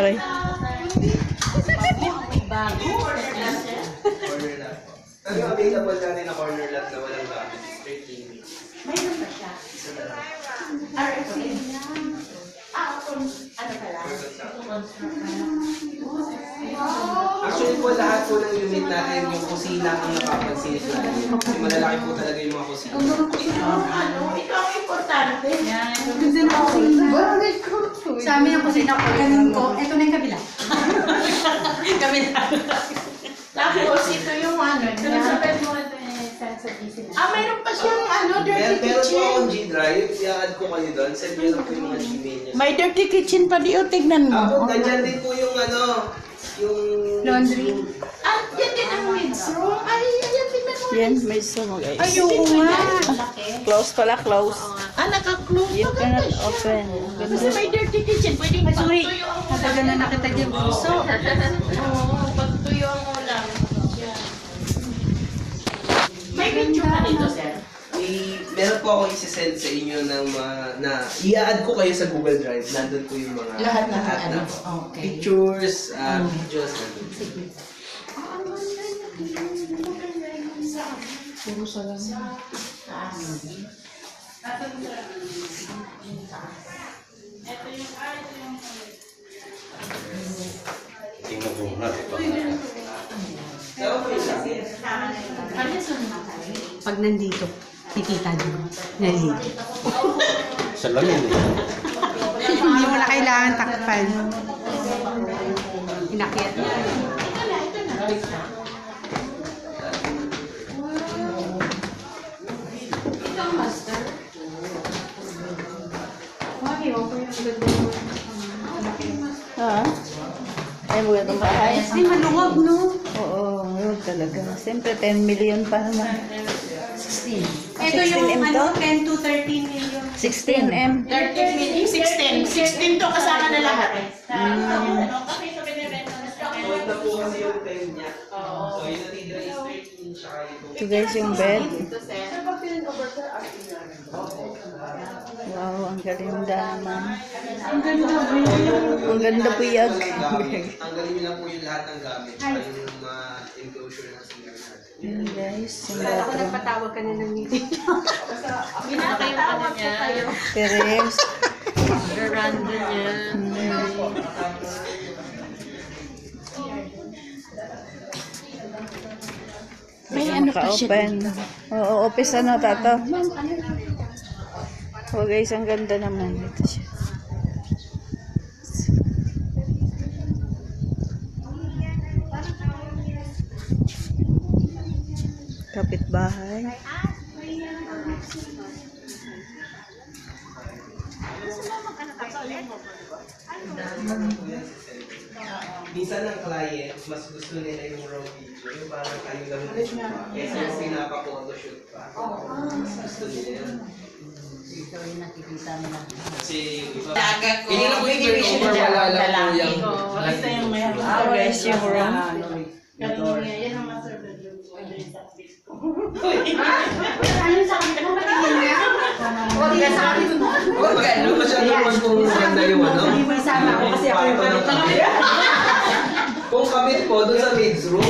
Aray. Corner lot. Ano yung available natin na corner lot na walang gamit? Straight living. Mayroon ba siya? Isa na lang. RFC niya. Ano pala? Actually po, lahat po ng unit natin, yung kusina ang napapansin natin. Kasi malalaki po talaga yung mga kusina. Ikaw ang importante. Ganda na kusina. Sa amin ang kusina ko, ganun ko. Ito na yung kabila. Kabila. Tapos ito yung ano. Sa bed mo, ito yung sense of easiness. Mayroon pa siyang dirty Pero po kitchen. akong G-Drive, i-add ko kayo doon. Send nyo lang po yung mga Gmail niya. May dirty kitchen pa di tignan mo. Ako, nandyan din po yung yung... Laundry. Yan din ang men's room. Ayan, tignan mo. Yan, may sumo guys. Ayun nga. Close pala, close. Naka-close. You cannot Maganda siya. open. Kasi may dirty kitchen. Pwede Sorry, pagtuyo ang ulam. natagal na nakita yung puso. Oo, pagtuyo ang ulam. May video ka dito, sir? Meron po ako isi-send sa inyo ng na i-add ko kayo sa Google Drive. Nandun po yung mga Lahat na na ano. Okay. pictures, videos, nandun. Puro sa lang. Tingnan mo natin pa. Pag nandito, titita din. Nalito. Salamin eh. Hindi mo na kailangan takpan. Inakyat niya. Ha? Ay, magandang bahay. Ay, maluwag, no? Oo, yun talaga. Siyempre, 10 million pa naman. 16. 16M Ito yung to? 10 to 13 million. 16M. 16. 16 to kasama na lahat. Hold na po kasi yung time niya. So, yung natitira is 13 siya kayo. Ito guys yung bed. Wow, ang ganda naman. Ang ganda puyag. Tanggalin niyo lang po yung lahat ng gamit. Yung enclosure ng single natin. Yun guys, yung Ako bathroom. nagpatawag ka na ng meeting. Ginatawag niya. Terrace. Veranda niya. May ano pa open. Oo, office ano, tato. Oh guys, ang ganda naman. Ito siya. Kapitbahay. Minsan ng client, mas gusto nila yung raw video, yung parang kayo lang kaysa yung pinaka-photoshoot pa. Mas gusto nila yun. Ito yung nakikita mo lang. Kasi yung iba, Dagat ko. hindi lang po yung over wala lang po yung... Ito yung mayroon. Guys, yung room. Kanina, yan ang master bedroom ko. Ito yung sa office ko. Ano sa akin? Ano ba tingin niya? Huwag yan sa akin. Huwag gano'n, masyado mas kung maganda yung ano. Hindi mo isama ako kasi ako yung Kwarto ng kabit. Kung kabit po, doon sa maid's room.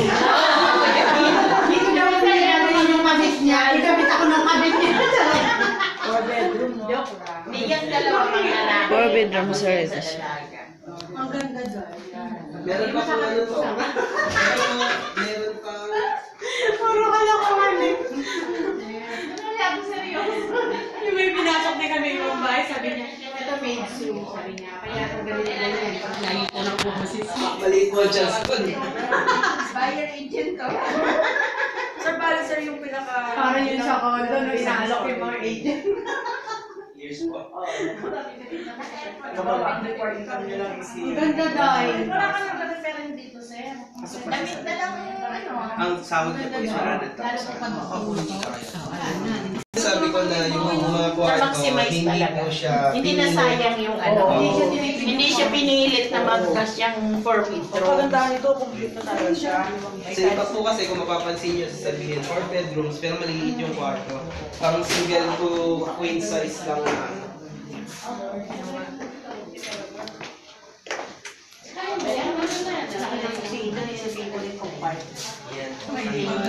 Dito daw yung nangyari yung kabit niya. Ikabit ako ng kabit niya. 4 bedroom, no? Hindi yan dalawang pangalan. 4 bedroom, sir. Ito siya. Ang ganda doon. Meron pa po ano to. Meron pa... Puro kalokohan eh. Yung may pinasok na kami yung bahay, sabi niya, ito maid's room, sabi niya. Kaya ang galing na yan. Lagi ko lang bumusis. Maliit mo just po. Buyer agent to. Sir, parang sir yung pinaka... Parang yun sa condo, no, inaalok yung mga agent. Years po. Ang ganda dahil. Wala ka nang reference dito, sir. Damit na lang, ano. Ang sahod ko po is 100,000. Sabi ko na yung mga kwarto, Na-maximize hindi talaga. po siya... Hindi na sayang yung ano. Hindi siya pinilit na mag-gas yung 4 bedroom. Kasi iba po kasi kung mapapansin nyo, sabihin 4 bedrooms pero maliit yung kwarto. Parang single to queen size lang na ano. Hindi.